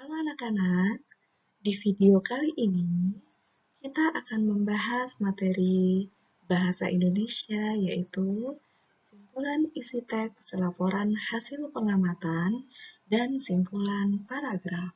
Halo anak-anak, di video kali ini kita akan membahas materi bahasa Indonesia yaitu simpulan isi teks, laporan hasil pengamatan, dan simpulan paragraf.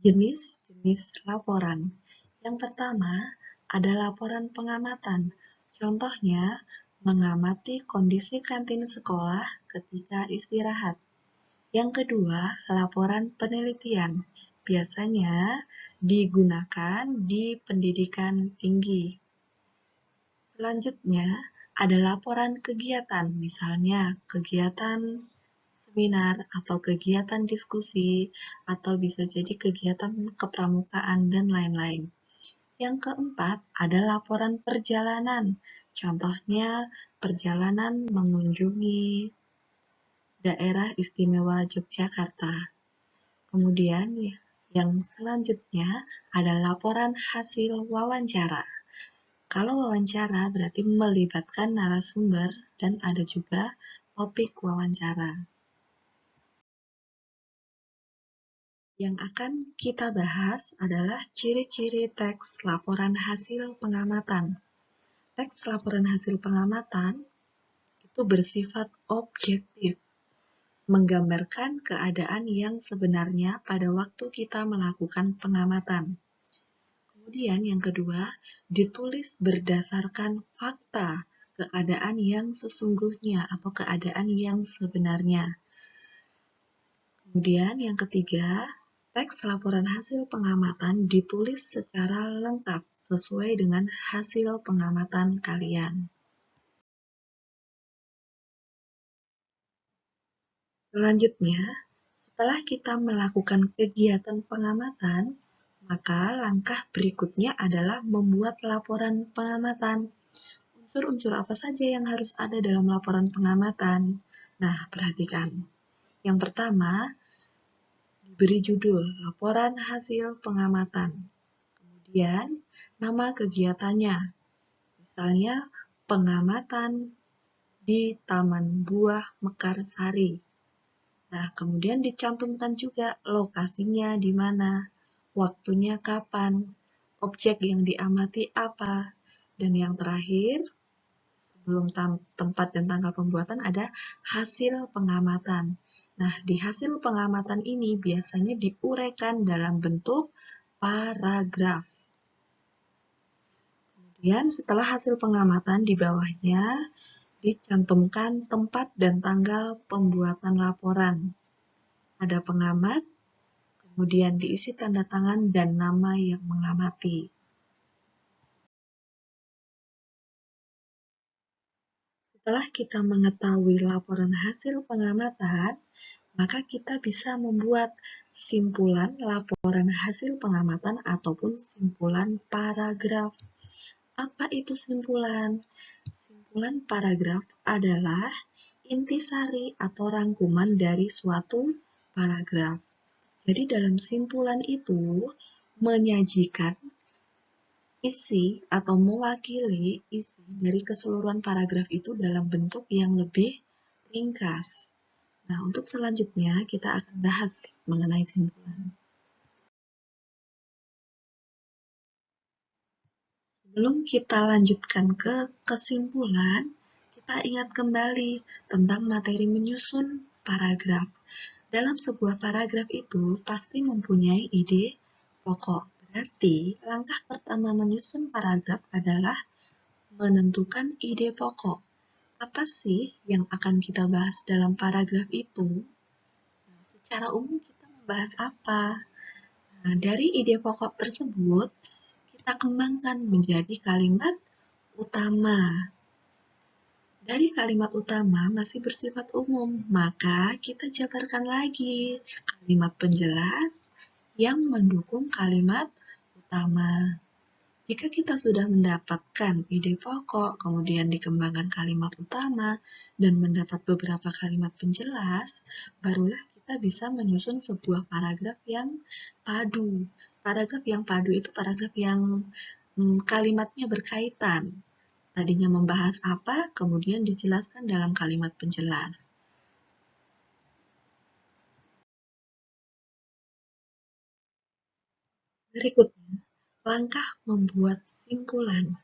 Jenis-jenis laporan. Yang pertama ada laporan pengamatan. Contohnya, mengamati kondisi kantin sekolah ketika istirahat. Yang kedua, laporan penelitian. Biasanya digunakan di pendidikan tinggi. Selanjutnya, ada laporan kegiatan, misalnya kegiatan seminar atau kegiatan diskusi, atau bisa jadi kegiatan kepramukaan dan lain-lain. Yang keempat, ada laporan perjalanan. Contohnya, perjalanan mengunjungi daerah istimewa Yogyakarta. Kemudian yang selanjutnya ada laporan hasil wawancara. Kalau wawancara berarti melibatkan narasumber dan ada juga topik wawancara. Yang akan kita bahas adalah ciri-ciri teks laporan hasil pengamatan. Teks laporan hasil pengamatan itu bersifat objektif, menggambarkan keadaan yang sebenarnya pada waktu kita melakukan pengamatan. Kemudian yang kedua, ditulis berdasarkan fakta, keadaan yang sesungguhnya atau keadaan yang sebenarnya. Kemudian yang ketiga, teks laporan hasil pengamatan ditulis secara lengkap sesuai dengan hasil pengamatan kalian. Selanjutnya, setelah kita melakukan kegiatan pengamatan, maka langkah berikutnya adalah membuat laporan pengamatan. Unsur-unsur apa saja yang harus ada dalam laporan pengamatan? Nah, perhatikan. Yang pertama, diberi judul laporan hasil pengamatan. Kemudian, nama kegiatannya. Misalnya, pengamatan di Taman Buah Mekarsari. Nah, kemudian dicantumkan juga lokasinya di mana, waktunya kapan, objek yang diamati apa, dan yang terakhir, sebelum tempat dan tanggal pembuatan ada hasil pengamatan. Nah, di hasil pengamatan ini biasanya diuraikan dalam bentuk paragraf. Kemudian setelah hasil pengamatan di bawahnya dicantumkan tempat dan tanggal pembuatan laporan. Ada pengamat, kemudian diisi tanda tangan dan nama yang mengamati. Setelah kita mengetahui laporan hasil pengamatan, maka kita bisa membuat simpulan laporan hasil pengamatan ataupun simpulan paragraf. Apa itu simpulan? Simpulan paragraf adalah intisari atau rangkuman dari suatu paragraf. Jadi dalam simpulan itu menyajikan isi atau mewakili isi dari keseluruhan paragraf itu dalam bentuk yang lebih ringkas. Nah, untuk selanjutnya kita akan bahas mengenai simpulan. Sebelum kita lanjutkan ke kesimpulan, kita ingat kembali tentang materi menyusun paragraf. Dalam sebuah paragraf itu pasti mempunyai ide pokok. Berarti, langkah pertama menyusun paragraf adalah menentukan ide pokok. Apa sih yang akan kita bahas dalam paragraf itu? Nah, secara umum kita membahas apa? Nah, dari ide pokok tersebut, kita kembangkan menjadi kalimat utama. Dari kalimat utama masih bersifat umum, maka kita jabarkan lagi kalimat penjelas yang mendukung kalimat utama. Jika kita sudah mendapatkan ide pokok, kemudian dikembangkan kalimat utama, dan mendapat beberapa kalimat penjelas, barulah kita bisa menyusun sebuah paragraf yang padu. Paragraf yang padu itu paragraf yang kalimatnya berkaitan. Tadinya membahas apa, kemudian dijelaskan dalam kalimat penjelas. Berikutnya, langkah membuat simpulan.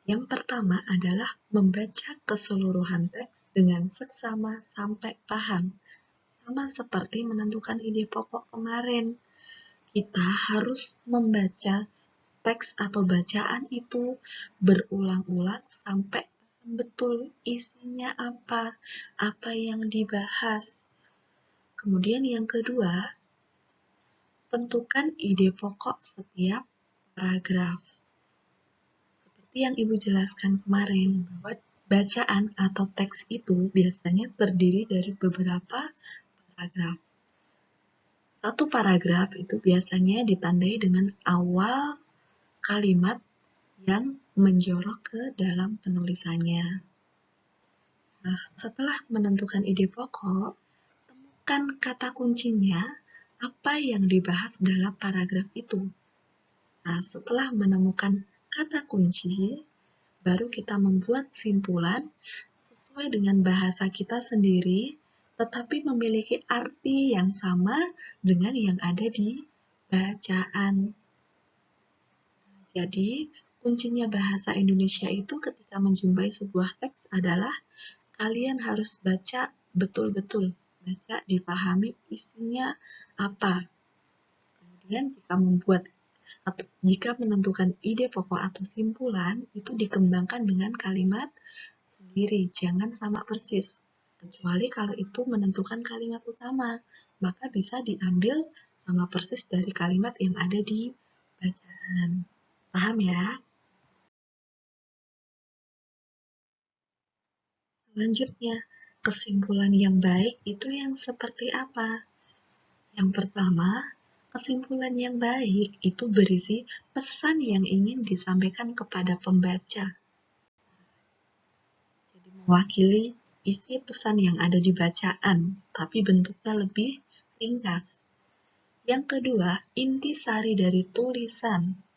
Yang pertama adalah membaca keseluruhan teks dengan seksama sampai paham. Sama seperti menentukan ide pokok kemarin, kita harus membaca teks atau bacaan itu berulang-ulang sampai paham betul isinya apa yang dibahas. Kemudian yang kedua, tentukan ide pokok setiap paragraf. Seperti yang Ibu jelaskan kemarin, bahwa bacaan atau teks itu biasanya terdiri dari beberapa paragraf. Satu paragraf itu biasanya ditandai dengan awal kalimat yang menjorok ke dalam penulisannya. Nah, setelah menentukan ide pokok, temukan kata kuncinya apa yang dibahas dalam paragraf itu. Nah, setelah menemukan kata kunci, baru kita membuat simpulan sesuai dengan bahasa kita sendiri, tetapi memiliki arti yang sama dengan yang ada di bacaan. Jadi, kuncinya bahasa Indonesia itu ketika menjumpai sebuah teks adalah kalian harus baca betul-betul, baca dipahami isinya apa. Kemudian jika menentukan ide pokok atau simpulan, itu dikembangkan dengan kalimat sendiri, jangan sama persis. Kecuali kalau itu menentukan kalimat utama, maka bisa diambil sama persis dari kalimat yang ada di bacaan. Paham ya? Selanjutnya, kesimpulan yang baik itu yang seperti apa? Yang pertama, kesimpulan yang baik itu berisi pesan yang ingin disampaikan kepada pembaca. Jadi mewakili isi pesan yang ada di bacaan, tapi bentuknya lebih ringkas. Yang kedua, intisari dari tulisan.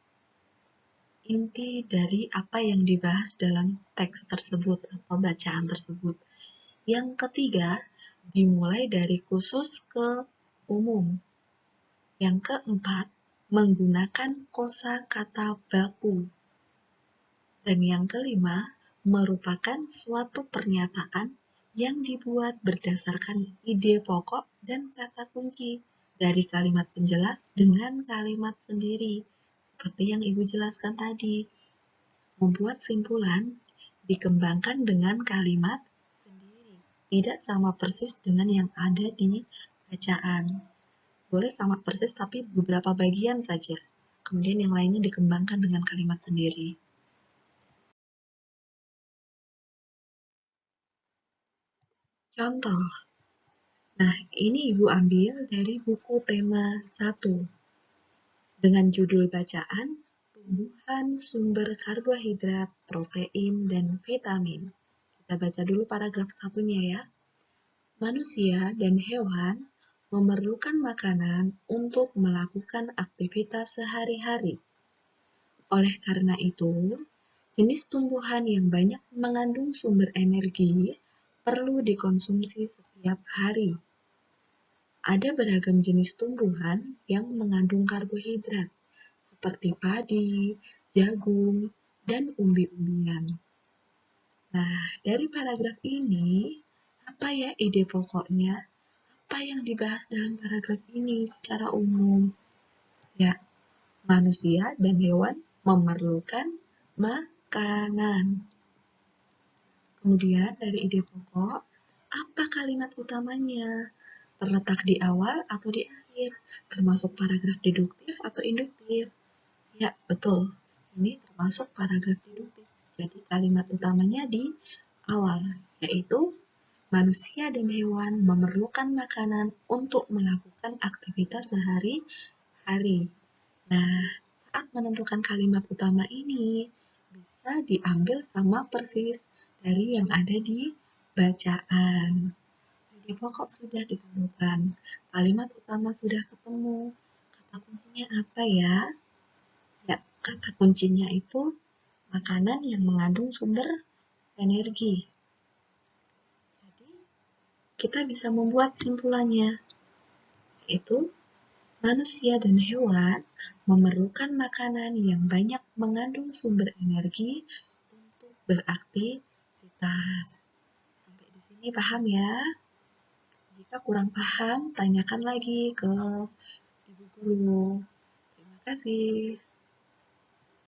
Inti dari apa yang dibahas dalam teks tersebut atau bacaan tersebut. Yang ketiga, dimulai dari khusus ke umum. Yang keempat, menggunakan kosakata baku. Dan yang kelima, merupakan suatu pernyataan yang dibuat berdasarkan ide pokok dan kata kunci dari kalimat penjelas dengan kalimat sendiri. Seperti yang Ibu jelaskan tadi, membuat simpulan dikembangkan dengan kalimat sendiri, tidak sama persis dengan yang ada di bacaan. Boleh sama persis tapi beberapa bagian saja. Kemudian yang lainnya dikembangkan dengan kalimat sendiri. Contoh. Nah, ini Ibu ambil dari buku tema 1 dengan judul bacaan Tumbuhan Sumber Karbohidrat, Protein, dan Vitamin. Kita baca dulu paragraf satunya ya. Manusia dan hewan memerlukan makanan untuk melakukan aktivitas sehari-hari. Oleh karena itu, jenis tumbuhan yang banyak mengandung sumber energi perlu dikonsumsi setiap hari. Ada beragam jenis tumbuhan yang mengandung karbohidrat, seperti padi, jagung, dan umbi-umbian. Nah, dari paragraf ini, apa ya ide pokoknya? Apa yang dibahas dalam paragraf ini secara umum? Ya, manusia dan hewan memerlukan makanan. Kemudian dari ide pokok, apa kalimat utamanya? Terletak di awal atau di akhir? Termasuk paragraf deduktif atau induktif? Ya, betul. Ini termasuk paragraf deduktif. Jadi kalimat utamanya di awal, yaitu manusia dan hewan memerlukan makanan untuk melakukan aktivitas sehari-hari. Nah, saat menentukan kalimat utama ini, bisa diambil sama persis dari yang ada di bacaan. Ide pokok sudah ditemukan, kalimat utama sudah ketemu. Kata kuncinya apa ya? Ya, kata kuncinya itu makanan yang mengandung sumber energi. Jadi, kita bisa membuat simpulannya, yaitu manusia dan hewan memerlukan makanan yang banyak mengandung sumber energi untuk beraktivitas. Sampai di sini paham ya? Jika kurang paham, tanyakan lagi ke ibu guru. Terima kasih.